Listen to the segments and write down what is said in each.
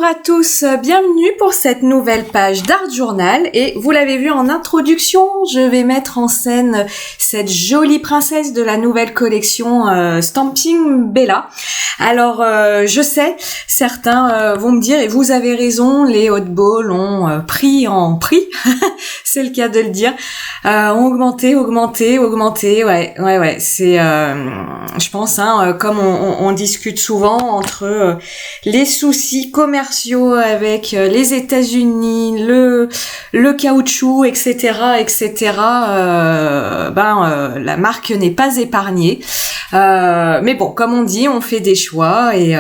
à tous, bienvenue pour cette nouvelle page d'Art Journal et vous l'avez vu en introduction, je vais mettre en scène cette jolie princesse de la nouvelle collection Stamping Bella. Alors je sais, certains vont me dire, et vous avez raison, les hot balls ont pris en prix, c'est le cas de le dire, ont augmenté, ouais, c'est, je pense, comme on discute souvent entre les soucis commerciaux avec les États-Unis, le caoutchouc, etc., la marque n'est pas épargnée. Mais bon, comme on dit, on fait des choix et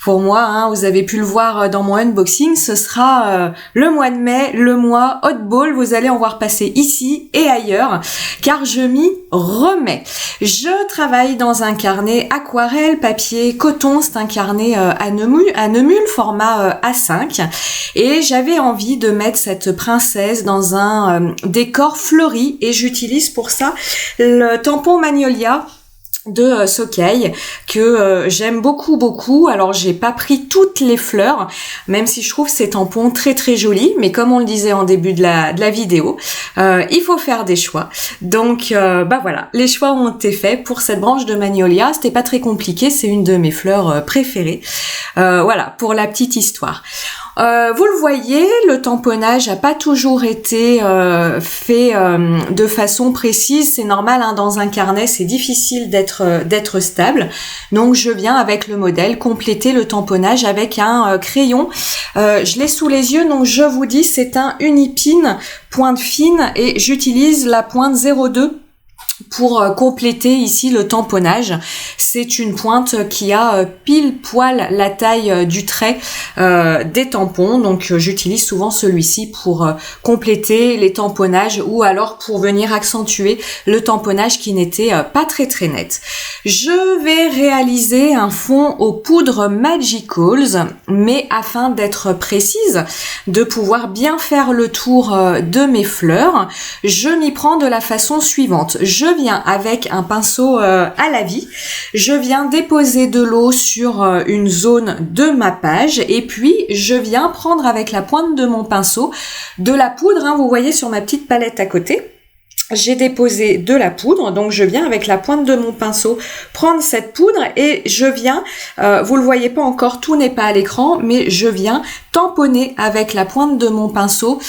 pour moi, vous avez pu le voir dans mon unboxing, ce sera le mois de mai, le mois hot ball. Vous allez en voir passer ici et ailleurs, car je m'y remets. Je travaille dans un carnet aquarelle, papier, coton. C'est un carnet à Neumul, format A5. Et j'avais envie de mettre cette princesse dans un décor fleuri. Et j'utilise pour ça le tampon Magnolia de Sokei que j'aime beaucoup. Alors j'ai pas pris toutes les fleurs, même si je trouve ces tampons très jolis, mais comme on le disait en début de la vidéo, il faut faire des choix. Donc voilà, les choix ont été faits pour cette branche de Magnolia. C'était pas très compliqué, c'est une de mes fleurs préférées. Voilà, pour la petite histoire. Vous le voyez, le tamponnage a pas toujours été fait de façon précise. C'est normal, dans un carnet, c'est difficile d'être stable. Donc je viens avec le modèle compléter le tamponnage avec un crayon. Je l'ai sous les yeux, donc je vous dis, c'est un Unipin pointe fine et j'utilise la pointe 02 pour compléter ici le tamponnage. C'est une pointe qui a pile poil la taille du trait des tampons, donc j'utilise souvent celui-ci pour compléter les tamponnages ou alors pour venir accentuer le tamponnage qui n'était pas très net. Je vais réaliser un fond aux poudres Magicals, mais afin d'être précise, de pouvoir bien faire le tour de mes fleurs, je m'y prends de la façon suivante. Je viens avec un pinceau à la vie, je viens déposer de l'eau sur une zone de ma page et puis je viens prendre avec la pointe de mon pinceau de la poudre, vous voyez sur ma petite palette à côté. J'ai déposé de la poudre, donc je viens avec la pointe de mon pinceau prendre cette poudre et je viens, vous le voyez pas encore, tout n'est pas à l'écran, mais je viens tamponner avec la pointe de mon pinceau,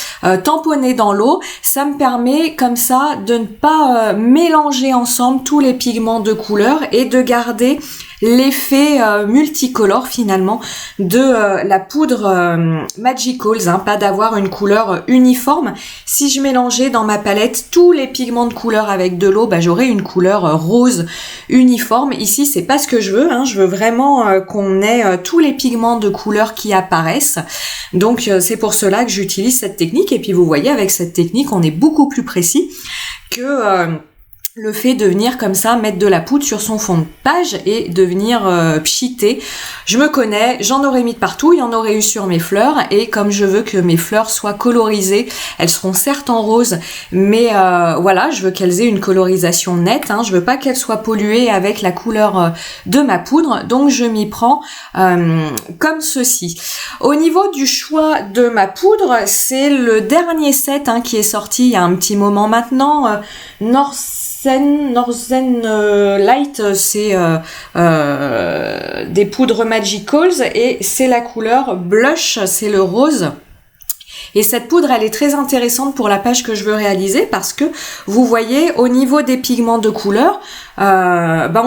tamponner dans l'eau. Ça me permet comme ça de ne pas mélanger ensemble tous les pigments de couleur et de garder l'effet multicolore finalement de la poudre Magicals, pas d'avoir une couleur uniforme. Si je mélangeais dans ma palette tous les pigments de couleur avec de l'eau, j'aurais une couleur rose uniforme. Ici, c'est pas ce que je veux, je veux vraiment qu'on ait tous les pigments de couleur qui apparaissent. Donc c'est pour cela que j'utilise cette technique et puis vous voyez, avec cette technique, on est beaucoup plus précis que le fait de venir comme ça mettre de la poudre sur son fond de page et de venir pchiter. Je me connais, j'en aurais mis de partout, il y en aurait eu sur mes fleurs et comme je veux que mes fleurs soient colorisées, elles seront certes en rose, mais voilà, je veux qu'elles aient une colorisation nette, je veux pas qu'elles soient polluées avec la couleur de ma poudre, donc je m'y prends comme ceci. Au niveau du choix de ma poudre, c'est le dernier set qui est sorti il y a un petit moment maintenant, Northern Light, c'est des poudres Magicals et c'est la couleur blush, c'est le rose. Et cette poudre, elle est très intéressante pour la page que je veux réaliser parce que vous voyez, au niveau des pigments de couleur, on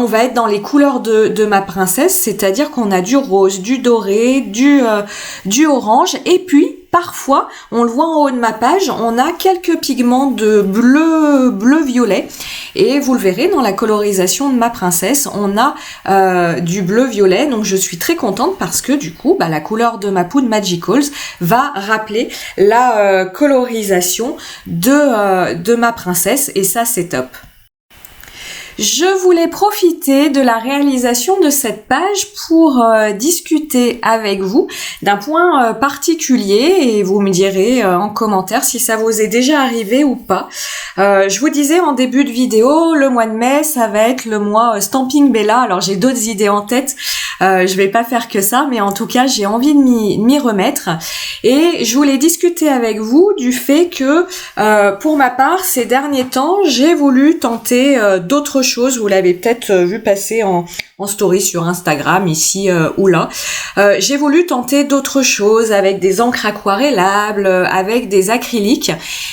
va être dans les couleurs de ma princesse, c'est-à-dire qu'on a du rose, du doré, du orange et puis parfois, on le voit en haut de ma page, on a quelques pigments de bleu-violet et vous le verrez dans la colorisation de ma princesse, on a du bleu-violet, donc je suis très contente parce que du coup, la couleur de ma poudre Magicals va rappeler la colorisation de ma princesse et ça c'est top. Je voulais profiter de la réalisation de cette page pour discuter avec vous d'un point particulier et vous me direz en commentaire si ça vous est déjà arrivé ou pas. Je vous disais en début de vidéo, le mois de mai, ça va être le mois Stamping Bella. Alors j'ai d'autres idées en tête Je vais pas faire que ça, mais en tout cas, j'ai envie de m'y remettre. Et je voulais discuter avec vous du fait que, pour ma part, ces derniers temps, j'ai voulu tenter d'autres choses. Vous l'avez peut-être vu passer en story sur Instagram, ici ou là. J'ai voulu tenter d'autres choses avec des encres aquarellables, avec des acryliques.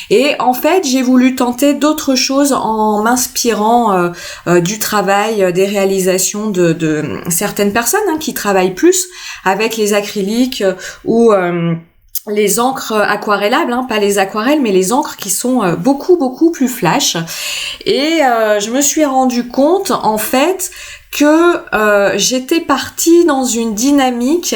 Et en fait, j'ai voulu tenter d'autres choses en m'inspirant du travail, des réalisations de certaines personnes qui travaillent plus avec les acryliques ou les encres aquarellables, pas les aquarelles, mais les encres qui sont beaucoup plus flash. Et je me suis rendu compte, en fait, que j'étais partie dans une dynamique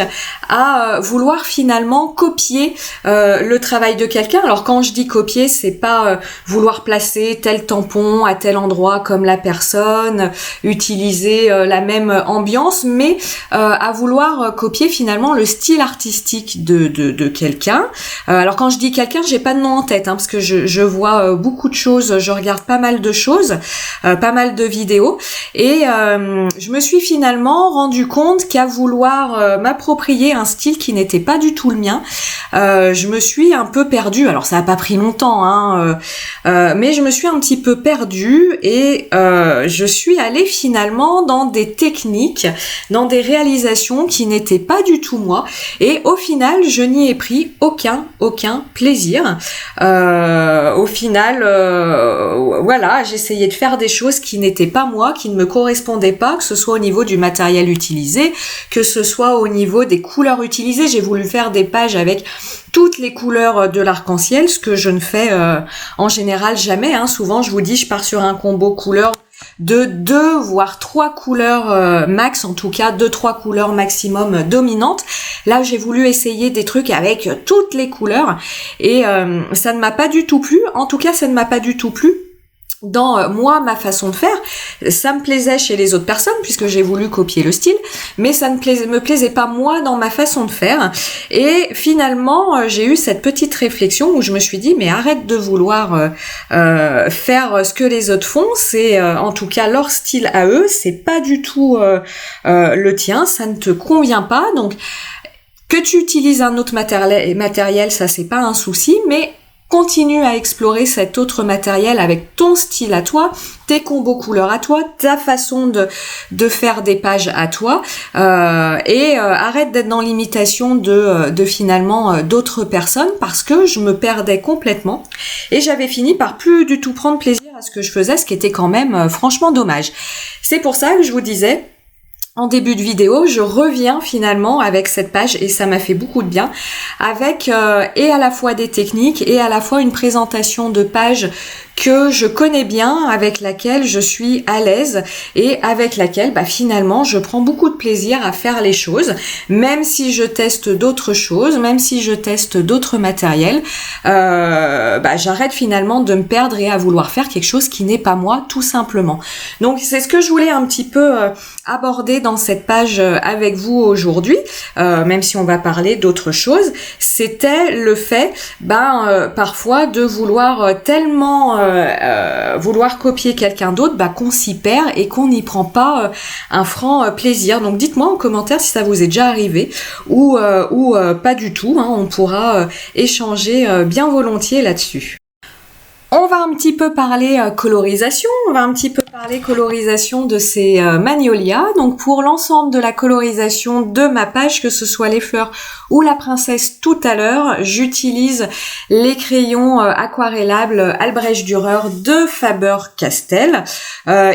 à vouloir finalement copier le travail de quelqu'un. Alors quand je dis copier, c'est pas vouloir placer tel tampon à tel endroit comme la personne, utiliser la même ambiance, mais à vouloir copier finalement le style artistique de quelqu'un. Alors quand je dis quelqu'un, j'ai pas de nom en tête, parce que je vois beaucoup de choses, je regarde pas mal de choses, pas mal de vidéos, et je me suis finalement rendu compte qu'à vouloir m'approprier un style qui n'était pas du tout le mien, je me suis un peu perdue. Alors ça a pas pris longtemps, mais je me suis un petit peu perdue et je suis allée finalement dans des techniques, dans des réalisations qui n'étaient pas du tout moi. Et au final, je n'y ai pris aucun plaisir. Au final, voilà, j'essayais de faire des choses qui n'étaient pas moi, qui ne me correspondaient pas, que ce soit au niveau du matériel utilisé, que ce soit au niveau des couleurs utilisées. J'ai voulu faire des pages avec toutes les couleurs de l'arc-en-ciel, ce que je ne fais en général jamais. Souvent, je vous dis, je pars sur un combo couleurs de 2 voire 3 couleurs max, en tout cas 2-3 couleurs maximum dominantes. Là, j'ai voulu essayer des trucs avec toutes les couleurs et ça ne m'a pas du tout plu. En tout cas, ça ne m'a pas du tout plu dans ma façon de faire. Ça me plaisait chez les autres personnes puisque j'ai voulu copier le style, mais ça ne me plaisait pas moi dans ma façon de faire. Et finalement, j'ai eu cette petite réflexion où je me suis dit, mais arrête de vouloir faire ce que les autres font. C'est en tout cas leur style à eux, c'est pas du tout le tien, ça ne te convient pas. Donc que tu utilises un autre matériel, ça c'est pas un souci, mais continue à explorer cet autre matériel avec ton style à toi, tes combos couleurs à toi, ta façon de faire des pages à toi, et arrête d'être dans l'imitation de finalement d'autres personnes, parce que je me perdais complètement et j'avais fini par plus du tout prendre plaisir à ce que je faisais, ce qui était quand même franchement dommage. C'est pour ça que je vous disais en début de vidéo, je reviens finalement avec cette page et ça m'a fait beaucoup de bien, avec et à la fois des techniques et à la fois une présentation de page que je connais bien, avec laquelle je suis à l'aise et avec laquelle finalement je prends beaucoup de plaisir à faire les choses, même si je teste d'autres choses, même si je teste d'autres matériels, j'arrête finalement de me perdre et à vouloir faire quelque chose qui n'est pas moi, tout simplement. Donc c'est ce que je voulais un petit peu aborder dans cette page avec vous aujourd'hui, même si on va parler d'autres choses. C'était le fait parfois de vouloir tellement vouloir copier quelqu'un d'autre qu'on s'y perd et qu'on n'y prend pas un franc plaisir. Donc dites-moi en commentaire si ça vous est déjà arrivé ou pas du tout, on pourra échanger bien volontiers là-dessus. On va un petit peu parler colorisation, de ces magnolias. Donc pour l'ensemble de la colorisation de ma page, que ce soit les fleurs ou la princesse tout à l'heure, j'utilise les crayons aquarellables Albrecht Dürer de Faber-Castell.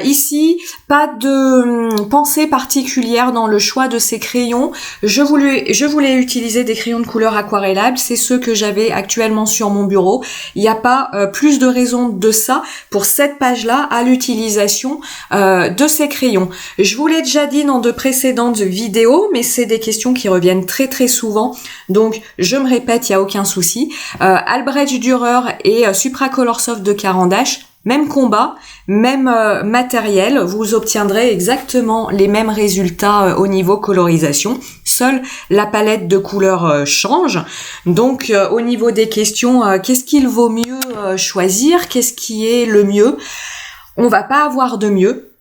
Ici, pas de pensée particulière dans le choix de ces crayons. Je voulais utiliser des crayons de couleur aquarellables, c'est ceux que j'avais actuellement sur mon bureau. Il n'y a pas plus de raison de ça pour cette page-là à l'utilisation de ces crayons. Je vous l'ai déjà dit dans de précédentes vidéos, mais c'est des questions qui reviennent très très souvent, donc je me répète, il n'y a aucun souci. Albrecht Dürer et Supracolor Soft de Caran d'Ache, même combat, même matériel, vous obtiendrez exactement les mêmes résultats au niveau colorisation. Seule la palette de couleurs change. Donc au niveau des questions, qu'est-ce qu'il vaut mieux choisir? Qu'est-ce qui est le mieux? On va pas avoir de mieux.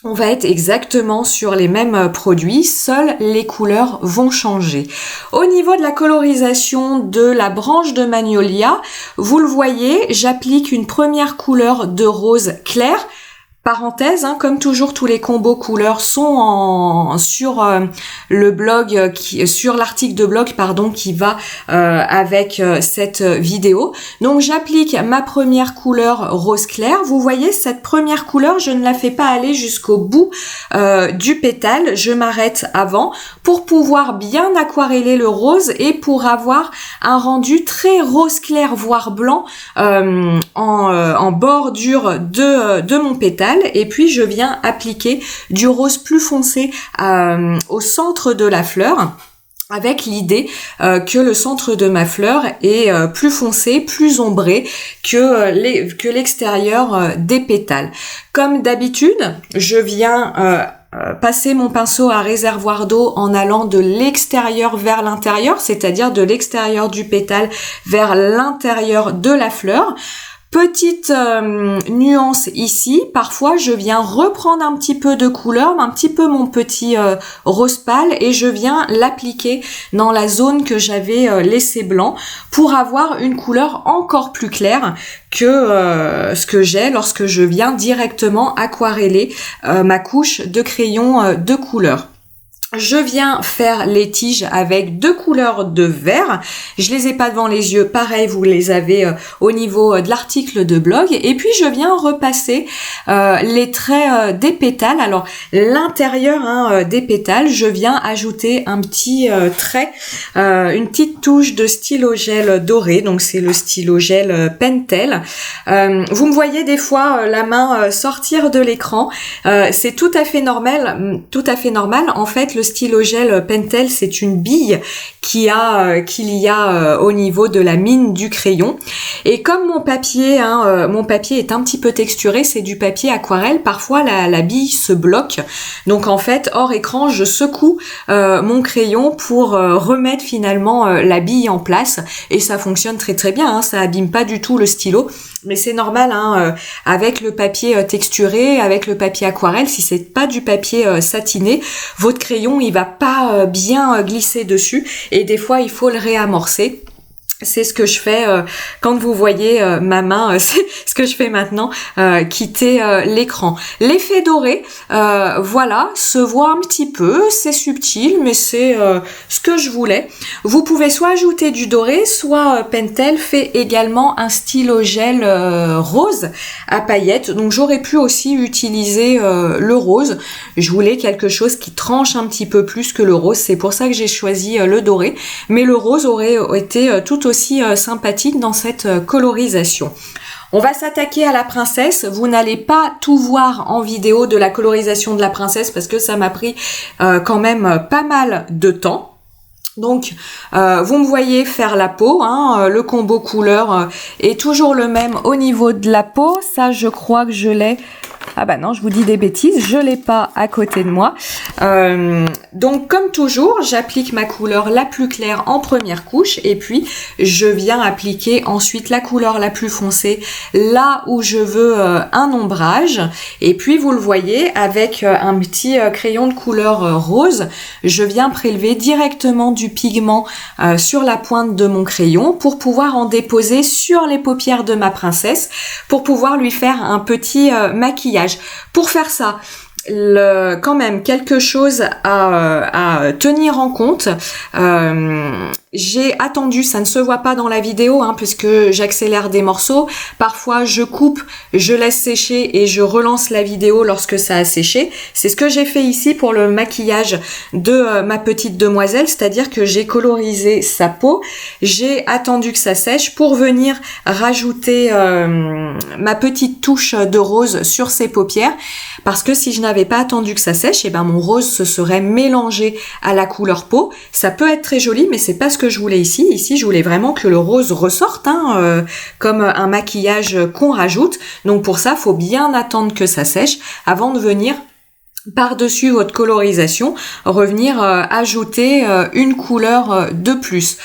on va être exactement sur les mêmes produits, seules les couleurs vont changer. Au niveau de la colorisation de la branche de Magnolia, vous le voyez, j'applique une première couleur de rose clair. Parenthèse, comme toujours tous les combos couleurs sont sur le blog, sur l'article de blog qui va avec cette vidéo. Donc j'applique ma première couleur rose clair. Vous voyez, cette première couleur, je ne la fais pas aller jusqu'au bout du pétale. Je m'arrête avant pour pouvoir bien aquareller le rose et pour avoir un rendu très rose clair voire blanc en bordure de mon pétale. Et puis je viens appliquer du rose plus foncé au centre de la fleur, avec l'idée que le centre de ma fleur est plus foncé, plus ombré que l'extérieur des pétales. Comme d'habitude, je viens passer mon pinceau à réservoir d'eau en allant de l'extérieur vers l'intérieur, c'est-à-dire de l'extérieur du pétale vers l'intérieur de la fleur. Petite nuance ici, parfois je viens reprendre un petit peu de couleur, un petit peu mon petit rose pâle et je viens l'appliquer dans la zone que j'avais laissé blanc pour avoir une couleur encore plus claire que ce que j'ai lorsque je viens directement aquareller ma couche de crayon de couleur. Je viens faire les tiges avec 2 couleurs de vert. Je les ai pas devant les yeux. Pareil, vous les avez au niveau de l'article de blog. Et puis, je viens repasser les traits des pétales. Alors, l'intérieur des pétales, je viens ajouter un petit trait, une petite touche de stylo gel doré. Donc, c'est le stylo gel Pentel. Vous me voyez des fois la main sortir de l'écran. C'est tout à fait normal. En fait, le stylo gel Pentel, c'est une bille qu'il y a au niveau de la mine du crayon. Et comme mon papier est un petit peu texturé, c'est du papier aquarelle, parfois la bille se bloque. Donc en fait, hors écran, je secoue mon crayon pour remettre finalement la bille en place. Et ça fonctionne très très bien, ça abîme pas du tout le stylo. Mais c'est normal, avec le papier texturé, avec le papier aquarelle, si c'est pas du papier satiné, votre crayon il va pas bien glisser dessus et des fois il faut le réamorcer. C'est ce que je fais quand vous voyez ma main, c'est ce que je fais maintenant, quitter l'écran. L'effet doré, voilà, se voit un petit peu, c'est subtil, mais c'est ce que je voulais. Vous pouvez soit ajouter du doré, soit Pentel fait également un stylo gel rose à paillettes. Donc j'aurais pu aussi utiliser le rose. Je voulais quelque chose qui tranche un petit peu plus que le rose, c'est pour ça que j'ai choisi le doré. Mais le rose aurait été tout aussi sympathique dans cette colorisation. On va s'attaquer à la princesse. Vous n'allez pas tout voir en vidéo de la colorisation de la princesse parce que ça m'a pris quand même pas mal de temps. Donc, vous me voyez faire la peau, le combo couleur est toujours le même au niveau de la peau. Ça, je crois que je l'ai... Ah bah non, je vous dis des bêtises, je l'ai pas à côté de moi. Donc comme toujours, j'applique ma couleur la plus claire en première couche et puis je viens appliquer ensuite la couleur la plus foncée là où je veux un ombrage. Et puis vous le voyez, avec un petit crayon de couleur rose, je viens prélever directement du pigment sur la pointe de mon crayon pour pouvoir en déposer sur les paupières de ma princesse pour pouvoir lui faire un petit maquillage. Pour faire ça, quand même quelque chose à tenir en compte. J'ai attendu, ça ne se voit pas dans la vidéo puisque j'accélère des morceaux. Parfois je coupe, je laisse sécher et je relance la vidéo lorsque ça a séché. C'est ce que j'ai fait ici pour le maquillage de ma petite demoiselle, c'est-à-dire que j'ai colorisé sa peau, j'ai attendu que ça sèche pour venir rajouter ma petite touche de rose sur ses paupières, parce que si je n'avais pas attendu que ça sèche, mon rose se serait mélangé à la couleur peau. Ça peut être très joli, mais c'est pas ce que je voulais ici. Ici, je voulais vraiment que le rose ressorte, comme un maquillage qu'on rajoute. Donc pour ça, faut bien attendre que ça sèche avant de venir par-dessus votre colorisation, revenir ajouter une couleur de plus.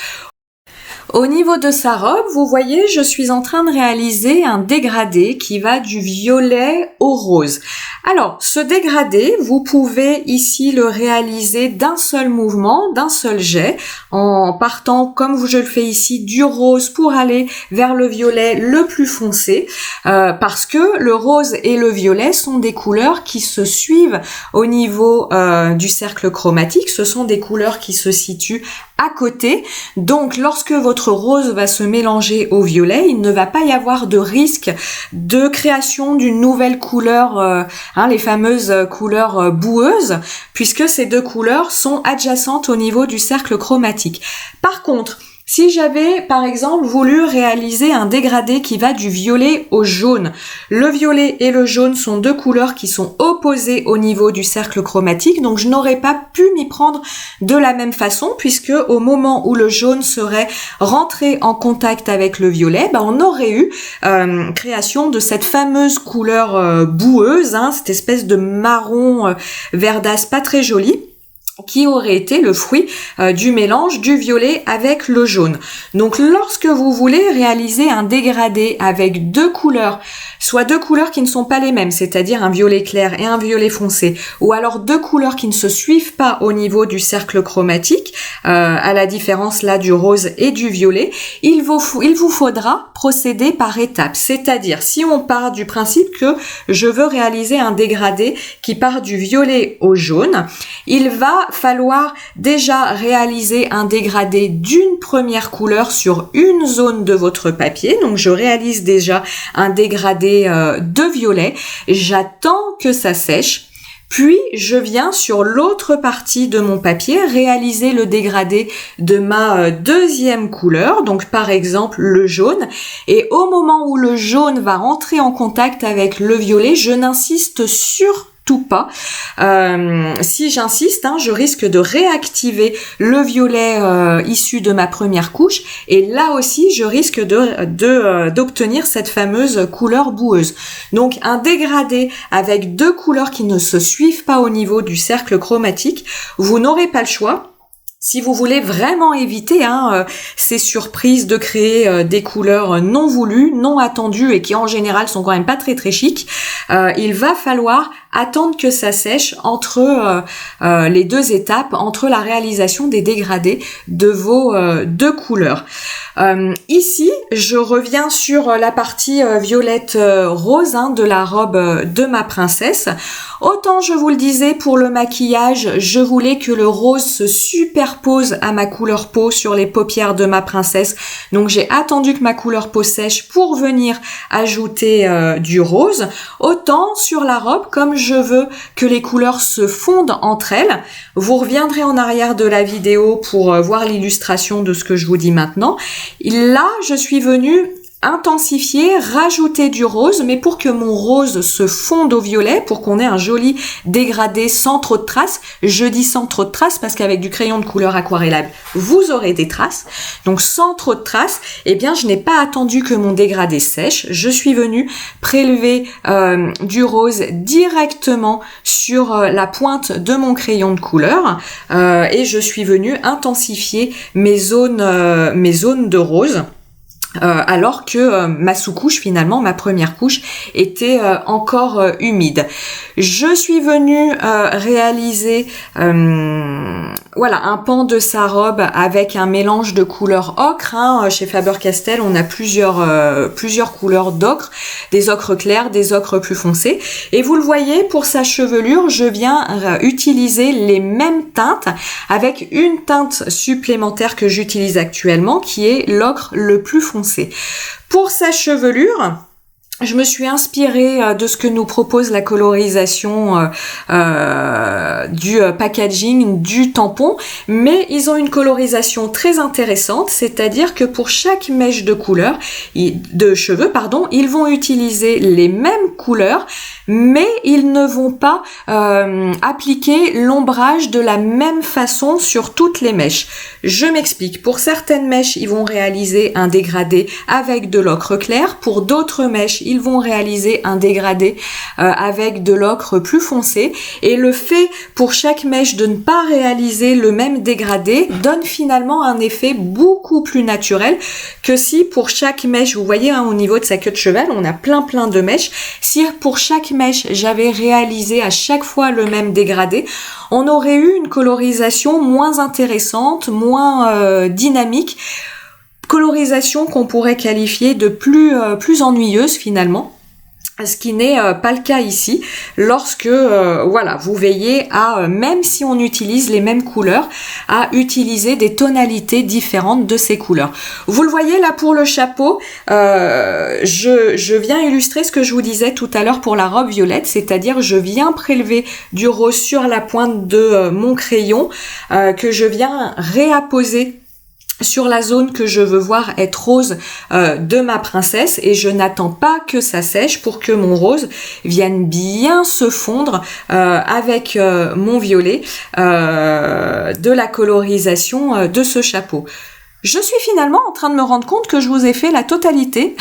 Au niveau de sa robe, vous voyez, je suis en train de réaliser un dégradé qui va du violet au rose. Alors, ce dégradé, vous pouvez ici le réaliser d'un seul mouvement, d'un seul jet, en partant, comme je le fais ici, du rose pour aller vers le violet le plus foncé, parce que le rose et le violet sont des couleurs qui se suivent au niveau du cercle chromatique. Ce sont des couleurs qui se situent à côté. Donc, lorsque votre rose va se mélanger au violet, il ne va pas y avoir de risque de création d'une nouvelle couleur, les fameuses couleurs boueuses, puisque ces deux couleurs sont adjacentes au niveau du cercle chromatique. Par contre, si j'avais, par exemple, voulu réaliser un dégradé qui va du violet au jaune, le violet et le jaune sont deux couleurs qui sont opposées au niveau du cercle chromatique, donc je n'aurais pas pu m'y prendre de la même façon, puisque au moment où le jaune serait rentré en contact avec le violet, on aurait eu création de cette fameuse couleur boueuse, cette espèce de marron verdâtre pas très joli, qui aurait été le fruit du mélange du violet avec le jaune. Donc lorsque vous voulez réaliser un dégradé avec deux couleurs, soit deux couleurs qui ne sont pas les mêmes, c'est-à-dire un violet clair et un violet foncé, ou alors deux couleurs qui ne se suivent pas au niveau du cercle chromatique, à la différence là du rose et du violet, il vous faudra procéder par étapes. C'est-à-dire, si on part du principe que je veux réaliser un dégradé qui part du violet au jaune, il va falloir déjà réaliser un dégradé d'une première couleur sur une zone de votre papier. Donc je réalise déjà un dégradé de violet, j'attends que ça sèche, puis je viens sur l'autre partie de mon papier réaliser le dégradé de ma deuxième couleur, donc par exemple le jaune, et au moment où le jaune va rentrer en contact avec le violet, je n'insiste surtout pas. Si j'insiste, je risque de réactiver le violet issu de ma première couche, et là aussi je risque d'obtenir cette fameuse couleur boueuse. Donc un dégradé avec deux couleurs qui ne se suivent pas au niveau du cercle chromatique, vous n'aurez pas le choix. Si vous voulez vraiment éviter ces surprises de créer des couleurs non voulues, non attendues et qui en général sont quand même pas très très chic, il va falloir attendre que ça sèche entre les deux étapes, entre la réalisation des dégradés de vos deux couleurs. Ici, je reviens sur la partie violette rose de la robe de ma princesse. Autant je vous le disais, pour le maquillage, je voulais que le rose se superpose à ma couleur peau sur les paupières de ma princesse. Donc j'ai attendu que ma couleur peau sèche pour venir ajouter du rose. Autant sur la robe, comme je veux que les couleurs se fondent entre elles, vous reviendrez en arrière de la vidéo pour voir l'illustration de ce que je vous dis maintenant. Là, je suis venue intensifier, rajouter du rose, mais pour que mon rose se fonde au violet, pour qu'on ait un joli dégradé sans trop de traces. Je dis sans trop de traces parce qu'avec du crayon de couleur aquarellable, vous aurez des traces. Donc sans trop de traces, je n'ai pas attendu que mon dégradé sèche. Je suis venue prélever du rose directement sur la pointe de mon crayon de couleur et je suis venue intensifier mes zones de rose. Alors que ma sous-couche, finalement, ma première couche, était encore humide. Je suis venue réaliser un pan de sa robe avec un mélange de couleurs ocre. Chez Faber-Castell, on a plusieurs couleurs d'ocre, des ocres clairs, des ocres plus foncés. Et vous le voyez, pour sa chevelure, je viens utiliser les mêmes teintes avec une teinte supplémentaire que j'utilise actuellement, qui est l'ocre le plus foncé. Pour sa chevelure, je me suis inspirée de ce que nous propose la colorisation du packaging du tampon, mais ils ont une colorisation très intéressante, c'est-à-dire que pour chaque mèche de cheveux, ils vont utiliser les mêmes couleurs, mais ils ne vont pas appliquer l'ombrage de la même façon sur toutes les mèches. Je m'explique. Pour certaines mèches, ils vont réaliser un dégradé avec de l'ocre clair. Pour d'autres mèches, ils vont réaliser un dégradé avec de l'ocre plus foncé. Et le fait pour chaque mèche de ne pas réaliser le même dégradé donne finalement un effet beaucoup plus naturel que si pour chaque mèche, vous voyez au niveau de sa queue de cheval, on a plein de mèches. Si pour chaque mèche, j'avais réalisé à chaque fois le même dégradé, on aurait eu une colorisation moins intéressante, moins dynamique, colorisation qu'on pourrait qualifier de plus ennuyeuse finalement. Ce qui n'est pas le cas ici, lorsque vous veillez à, même si on utilise les mêmes couleurs, à utiliser des tonalités différentes de ces couleurs. Vous le voyez là pour le chapeau, je viens illustrer ce que je vous disais tout à l'heure pour la robe violette, c'est-à-dire je viens prélever du rose sur la pointe de mon crayon, que je viens réapposer sur la zone que je veux voir être rose de ma princesse, et je n'attends pas que ça sèche pour que mon rose vienne bien se fondre avec mon violet de la colorisation de ce chapeau. Je suis finalement en train de me rendre compte que je vous ai fait la totalité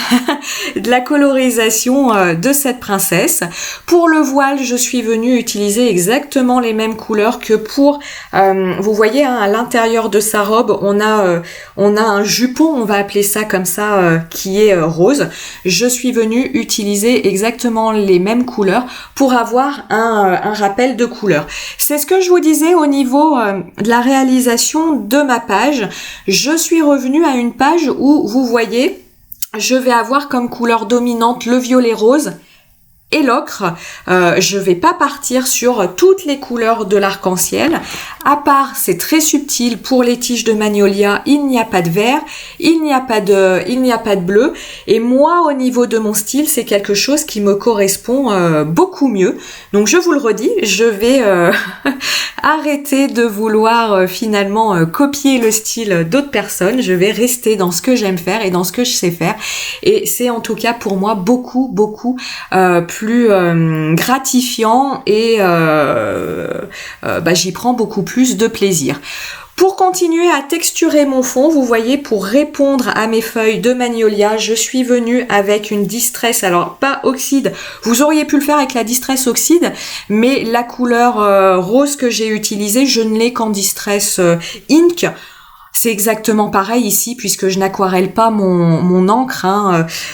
de la colorisation de cette princesse. Pour le voile, je suis venue utiliser exactement les mêmes couleurs que pour, vous voyez, à l'intérieur de sa robe, on a un jupon, on va appeler ça comme ça, qui est rose. Je suis venue utiliser exactement les mêmes couleurs pour avoir un rappel de couleurs. C'est ce que je vous disais au niveau de la réalisation de ma page. Je suis revenue à une page où vous voyez, je vais avoir comme couleur dominante le violet rose et l'ocre. Je vais pas partir sur toutes les couleurs de l'arc-en-ciel. À part, c'est très subtil, pour les tiges de magnolia, il n'y a pas de vert, il n'y a pas de bleu. Et moi, au niveau de mon style, c'est quelque chose qui me correspond beaucoup mieux. Donc je vous le redis, je vais arrêter de vouloir finalement copier le style d'autres personnes. Je vais rester dans ce que j'aime faire et dans ce que je sais faire. Et c'est en tout cas pour moi beaucoup plus gratifiant, et j'y prends beaucoup plus de plaisir. Pour continuer à texturer mon fond, vous voyez, pour répondre à mes feuilles de magnolia, je suis venue avec une Distress, alors pas oxyde, vous auriez pu le faire avec la Distress oxyde, mais la couleur rose que j'ai utilisée, je ne l'ai qu'en Distress ink. C'est exactement pareil ici, puisque je n'aquarelle pas mon encre.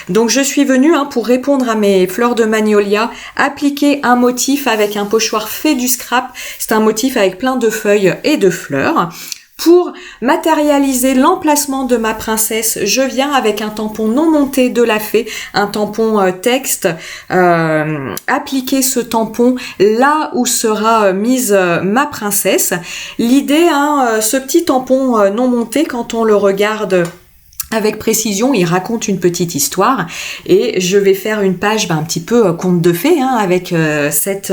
Donc je suis venue, pour répondre à mes fleurs de magnolia, appliquer un motif avec un pochoir fait du scrap. C'est un motif avec plein de feuilles et de fleurs. Pour matérialiser l'emplacement de ma princesse, je viens avec un tampon non monté de la Fée, un tampon texte, appliquer ce tampon là où sera mise ma princesse. L'idée, ce petit tampon non monté, quand on le regarde avec précision, il raconte une petite histoire, et je vais faire une page un petit peu conte de fées avec cette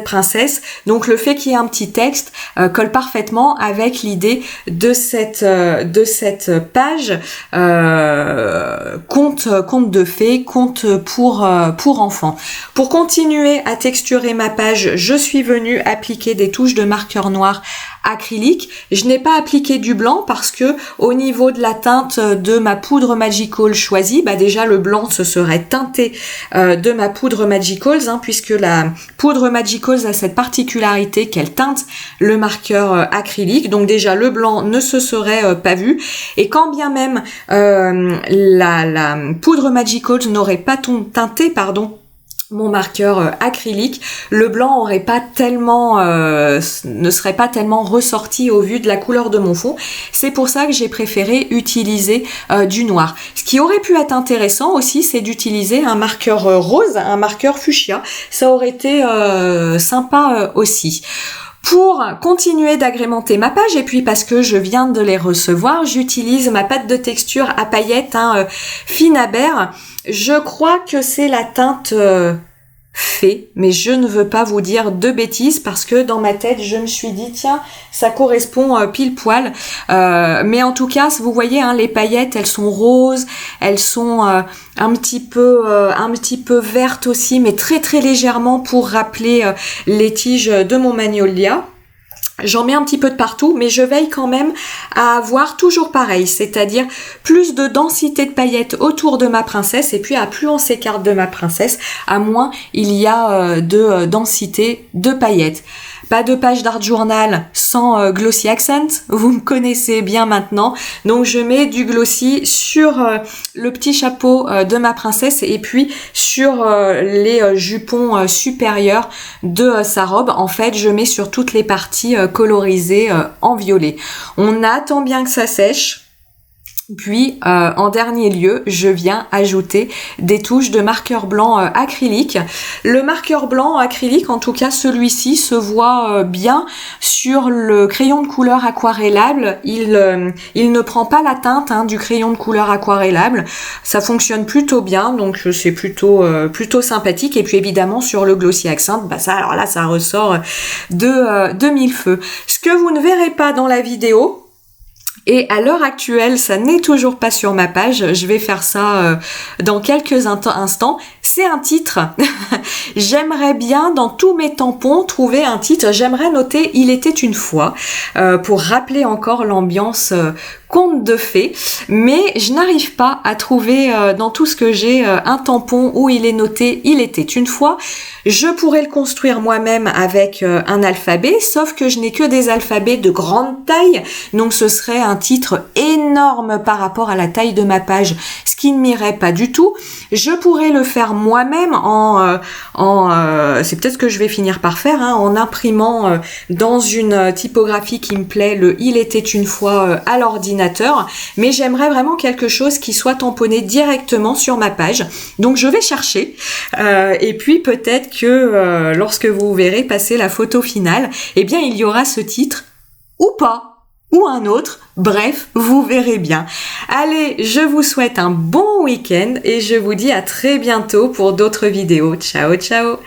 princesse. Donc le fait qu'il y ait un petit texte colle parfaitement avec l'idée de cette page conte de fées, conte pour enfants. Pour continuer à texturer ma page, je suis venue appliquer des touches de marqueur noir acrylique. Je n'ai pas appliqué du blanc parce que au niveau de la teinte de ma poudre Magical choisie, déjà le blanc se serait teinté de ma poudre Magicals, puisque la poudre Magicals a cette particularité qu'elle teinte le marqueur acrylique. Donc déjà le blanc ne se serait pas vu, et quand bien même la poudre Magicals n'aurait pas teinté mon marqueur acrylique, le blanc ne serait pas tellement ressorti au vu de la couleur de mon fond. C'est pour ça que j'ai préféré utiliser du noir. Ce qui aurait pu être intéressant aussi, c'est d'utiliser un marqueur rose, un marqueur fuchsia. Ça aurait été sympa aussi. Pour continuer d'agrémenter ma page, et puis parce que je viens de les recevoir, j'utilise ma pâte de texture à paillettes Finaber. Je crois que c'est la teinte Fée, mais je ne veux pas vous dire de bêtises parce que dans ma tête je me suis dit tiens, ça correspond pile poil, mais en tout cas vous voyez les paillettes, elles sont roses, elles sont un petit peu vertes aussi, mais très légèrement pour rappeler les tiges de mon magnolia. J'en mets un petit peu de partout, mais je veille quand même à avoir toujours pareil, c'est-à-dire plus de densité de paillettes autour de ma princesse, et puis à plus on s'écarte de ma princesse, à moins il y a de densité de paillettes. Pas de page d'art journal sans glossy accent, vous me connaissez bien maintenant. Donc je mets du glossy sur le petit chapeau de ma princesse et puis sur les jupons supérieurs de sa robe. En fait, je mets sur toutes les parties colorisées en violet. On attend bien que ça sèche. Puis, en dernier lieu, je viens ajouter des touches de marqueur blanc acrylique. Le marqueur blanc acrylique, en tout cas celui-ci, se voit bien sur le crayon de couleur aquarellable. Il ne prend pas la teinte du crayon de couleur aquarellable. Ça fonctionne plutôt bien, donc c'est plutôt sympathique. Et puis évidemment sur le glossy accent, alors là, ça ressort de mille feux. Ce que vous ne verrez pas dans la vidéo, et à l'heure actuelle, ça n'est toujours pas sur ma page, je vais faire ça dans quelques instants, c'est un titre. J'aimerais bien, dans tous mes tampons, trouver un titre. J'aimerais noter « Il était une fois » pour rappeler encore l'ambiance conte de fées, mais je n'arrive pas à trouver dans tout ce que j'ai un tampon où il est noté « Il était une fois ». Je pourrais le construire moi-même avec un alphabet, sauf que je n'ai que des alphabets de grande taille, donc ce serait un titre énorme par rapport à la taille de ma page, ce qui ne m'irait pas du tout. Je pourrais le faire moi-même c'est peut-être ce que je vais finir par faire, en imprimant dans une typographie qui me plaît le « Il était une fois » à l'ordinateur, mais j'aimerais vraiment quelque chose qui soit tamponné directement sur ma page. Donc je vais chercher, et puis peut-être que lorsque vous verrez passer la photo finale, eh bien il y aura ce titre ou pas, ou un autre, bref, vous verrez bien. Allez, je vous souhaite un bon week-end et je vous dis à très bientôt pour d'autres vidéos. Ciao, ciao!